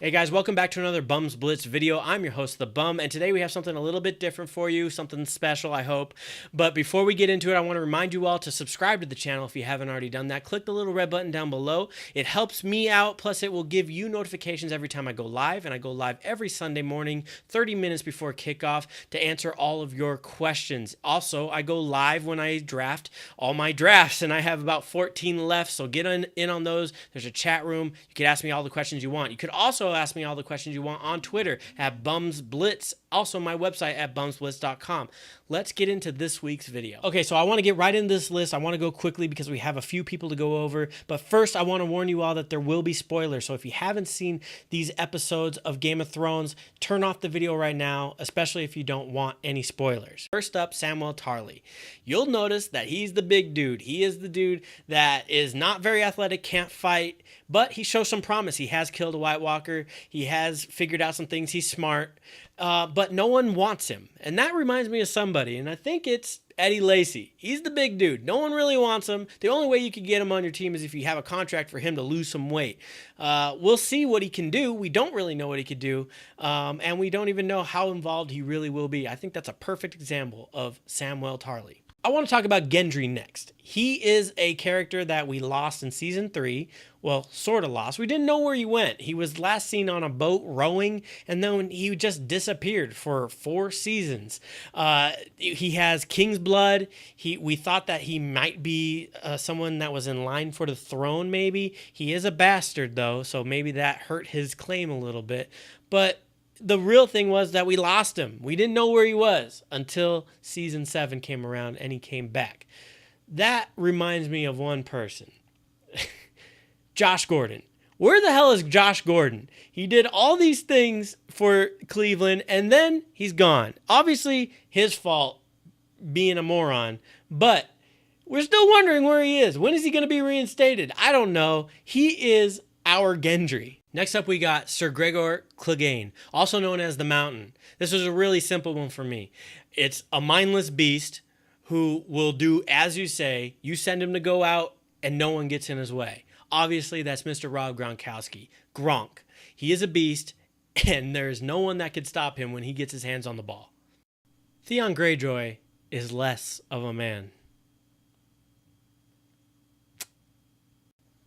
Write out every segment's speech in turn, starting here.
Hey guys, welcome back to another Bums Blitz video. I'm your host, The Bum, and today we have something a little bit different for you, something special, I hope. But before we get into it, I want to remind you all to subscribe to the channel if you haven't already done that. Click the little red button down below. It helps me out, plus it will give you notifications every time I go live, and I go live every Sunday morning, 30 minutes before kickoff, to answer all of your questions. Also, I go live when I draft all my drafts, and I have about 14 left, so get in on those. There's a chat room. You can ask me all the questions you want. You could also ask me all the questions you want on Twitter at BumsBlitz. Also, my website at bumsblitz.com. Let's get into this week's video. Okay, so I want to get right into this list. I want to go quickly because we have a few people to go over. But first, I want to warn you all that there will be spoilers. So if you haven't seen these episodes of Game of Thrones, turn off the video right now, especially if you don't want any spoilers. First up, Samwell Tarly. You'll notice that he's the big dude. He is the dude that is not very athletic, can't fight, but he shows some promise. He has killed a White Walker. He has figured out some things. He's smart. But no one wants him. And that reminds me of somebody, and I think it's Eddie Lacy. He's the big dude. No one really wants him. The only way you can get him on your team is if you have a contract for him to lose some weight. We'll see what he can do. We don't really know what he could do, and we don't even know how involved he really will be. I think that's a perfect example of Samwell Tarly. I want to talk about Gendry next. He is a character that we lost in Season 3. Well, sort of lost. We didn't know where he went. He was last seen on a boat rowing, and then he just disappeared for 4 seasons. He has King's blood. We thought that he might be someone that was in line for the throne, maybe. He is a bastard, though, so maybe that hurt his claim a little bit. But the real thing was that we lost him. We didn't know where he was until Season 7 came around and he came back. That reminds me of one person. Josh Gordon. Where the hell is Josh Gordon? He did all these things for Cleveland and then he's gone. Obviously, his fault being a moron, but we're still wondering where he is. When is he going to be reinstated? I don't know. He is our Gendry. Next up, we got Sir Gregor Clegane, also known as the Mountain. This was a really simple one for me. It's a mindless beast who will do as you say. You send him to go out and no one gets in his way. Obviously, that's Mr. Rob Gronkowski. Gronk. He is a beast, and there's no one that could stop him when he gets his hands on the ball. Theon Greyjoy is less of a man.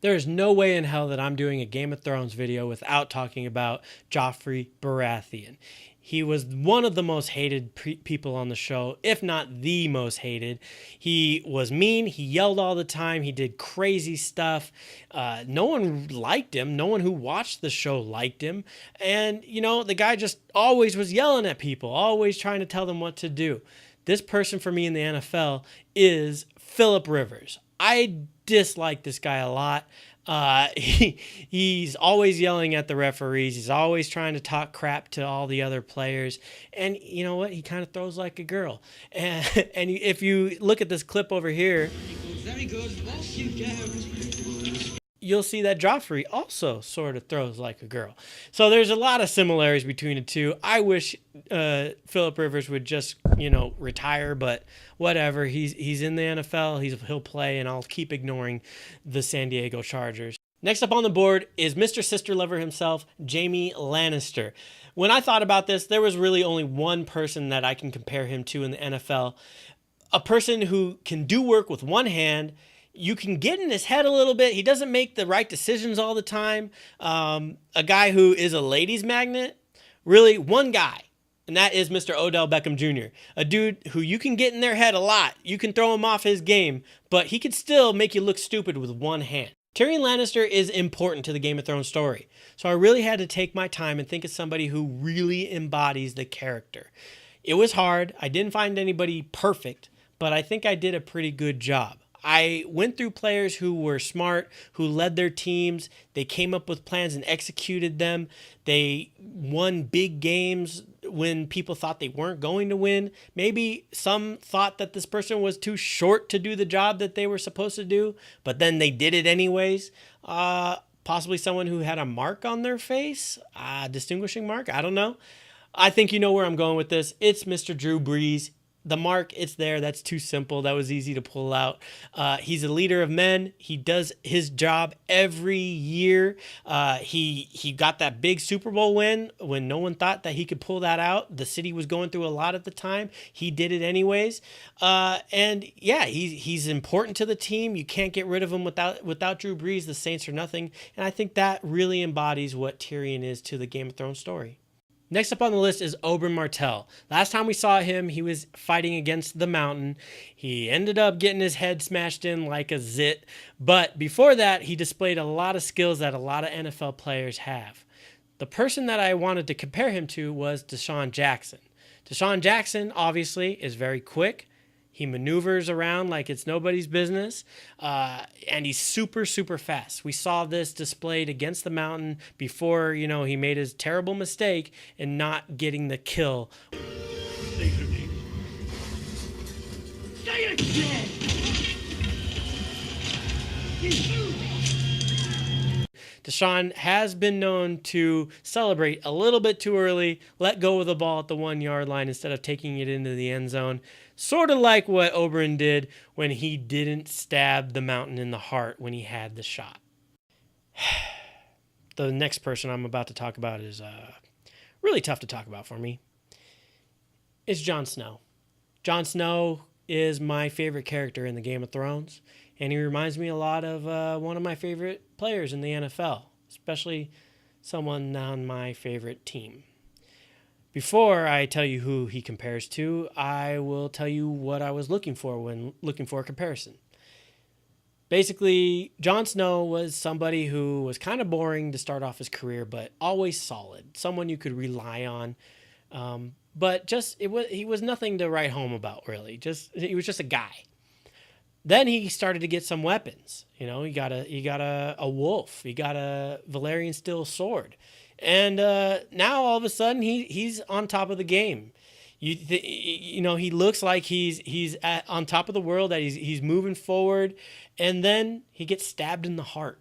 There is no way in hell that I'm doing a Game of Thrones video without talking about Joffrey Baratheon. He was one of the most hated people on the show, if not the most hated. He was mean. He yelled all the time. He did crazy stuff. No one liked him. No one who watched the show liked him. And, you know, the guy just always was yelling at people, always trying to tell them what to do. This person for me in the NFL is Philip Rivers. I dislike this guy a lot. He's always yelling at the referees. He's always trying to talk crap to all the other players. And you know what? He kind of throws like a girl. And if you look at this clip over here, very good. You'll see that Joffrey also sort of throws like a girl. So there's a lot of similarities between the two. I wish Philip Rivers would just, retire, but whatever. He's in the NFL. He'll play, and I'll keep ignoring the San Diego Chargers. Next up on the board is Mr. Sister Lover himself, Jaime Lannister. When I thought about this, there was really only one person that I can compare him to in the NFL. A person who can do work with one hand. You can get in his head a little bit. He doesn't make the right decisions all the time. A guy who is a ladies' magnet. Really, one guy, and that is Mr. Odell Beckham Jr., a dude who you can get in their head a lot. You can throw him off his game, but he can still make you look stupid with one hand. Tyrion Lannister is important to the Game of Thrones story, so I really had to take my time and think of somebody who really embodies the character. It was hard. I didn't find anybody perfect, but I think I did a pretty good job. I went through players who were smart, who led their teams. They came up with plans and executed them. They won big games when people thought they weren't going to win. Maybe some thought that this person was too short to do the job that they were supposed to do, but then they did it anyways. Possibly someone who had a mark on their face, a distinguishing mark. I don't know. I think you know where I'm going with this. It's Mr. Drew Brees. the mark, it's there. That's too simple. That was easy to pull out. He's a leader of men. He does his job every year. He got that big Super Bowl win when no one thought that he could pull that out. The city was going through a lot at the time. He did it anyways. And yeah, he's important to the team. You can't get rid of him without Drew Brees. The Saints are nothing. And I think that really embodies what Tyrion is to the Game of Thrones story. Next up on the list is Oberyn Martell. Last time we saw him, he was fighting against the Mountain. He ended up getting his head smashed in like a zit. But before that, he displayed a lot of skills that a lot of NFL players have. The person that I wanted to compare him to was Deshaun Jackson. Deshaun Jackson, obviously, is very quick. He maneuvers around like it's nobody's business, and he's super, super fast. We saw this displayed against the Mountain before, he made his terrible mistake in not getting the kill. Say her name. Say it again! Deshaun has been known to celebrate a little bit too early, let go of the ball at the 1 yard line instead of taking it into the end zone. Sort of like what Oberon did when he didn't stab the Mountain in the heart when he had the shot. The next person I'm about to talk about is really tough to talk about for me. It's Jon Snow. Jon Snow is my favorite character in the Game of Thrones, and he reminds me a lot of one of my favorite players in the NFL, especially someone on my favorite team. Before I tell you who he compares to, I will tell you what I was looking for when looking for a comparison. Basically, Jon Snow was somebody who was kind of boring to start off his career, but always solid, someone you could rely on. But he was nothing to write home about, really. He was just a guy. Then he started to get some weapons. He got a wolf. He got a Valyrian steel sword. And now all of a sudden he's on top of the game. He looks like he's on top of the world, that he's moving forward, and then he gets stabbed in the heart.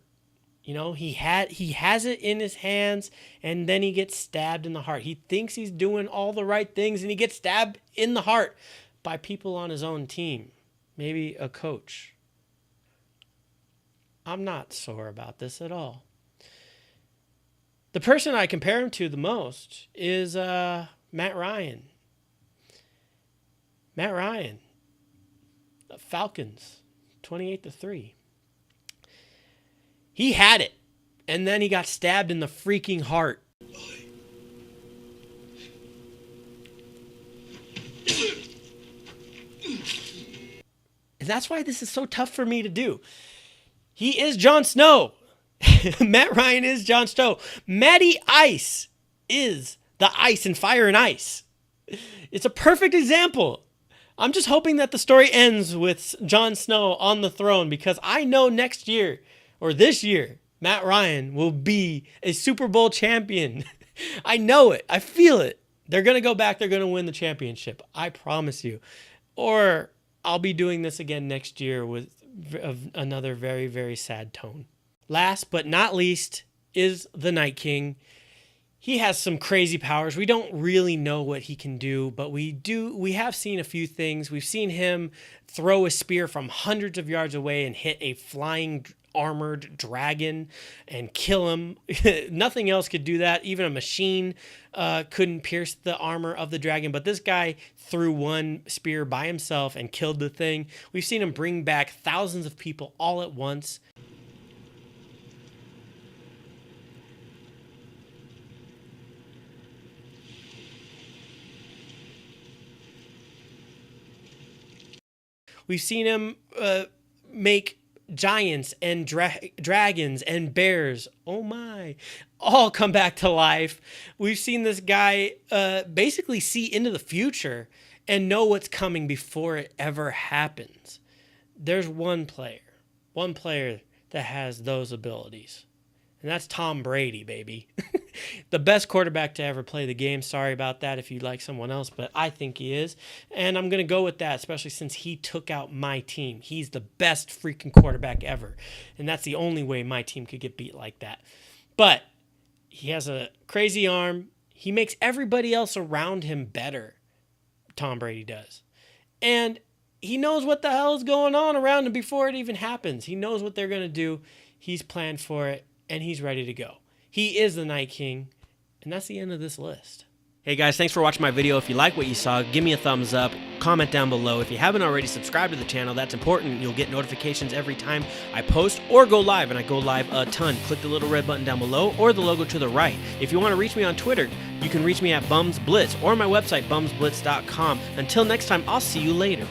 He has it in his hands, and then he gets stabbed in the heart. He thinks he's doing all the right things, and he gets stabbed in the heart by people on his own team, maybe a coach. I'm not sore about this at all. The person I compare him to the most is Matt Ryan. Matt Ryan, the Falcons, 28-3. He had it, and then he got stabbed in the freaking heart. And that's why this is so tough for me to do. He is Jon Snow. Matt Ryan is Jon Snow. Matty Ice is the ice in Fire and Ice. It's a perfect example. I'm just hoping that the story ends with Jon Snow on the throne, because I know next year or this year, Matt Ryan will be a Super Bowl champion. I know it. I feel it. They're going to go back. They're going to win the championship. I promise you. Or I'll be doing this again next year with another very, very sad tone. Last but not least is the Night King. He has some crazy powers. We don't really know what he can do, but we have seen a few things. We've seen him throw a spear from hundreds of yards away and hit a flying armored dragon and kill him. Nothing else could do that. Even a machine couldn't pierce the armor of the dragon, but this guy threw one spear by himself and killed the thing. We've seen him bring back thousands of people all at once. We've seen him make giants and dragons and bears, oh my, all come back to life. We've seen this guy basically see into the future and know what's coming before it ever happens. There's one player that has those abilities, and that's Tom Brady, baby. The best quarterback to ever play the game. Sorry about that if you like someone else, but I think he is. And I'm going to go with that, especially since he took out my team. He's the best freaking quarterback ever. And that's the only way my team could get beat like that. But he has a crazy arm. He makes everybody else around him better. Tom Brady does. And he knows what the hell is going on around him before it even happens. He knows what they're going to do. He's planned for it, and he's ready to go. He is the Night King, and that's the end of this list. Hey guys, thanks for watching my video. If you like what you saw, give me a thumbs up, comment down below. If you haven't already, subscribed to the channel. That's important. You'll get notifications every time I post or go live, and I go live a ton. Click the little red button down below or the logo to the right. If you want to reach me on Twitter, you can reach me at BumsBlitz or my website, bumsblitz.com. Until next time, I'll see you later.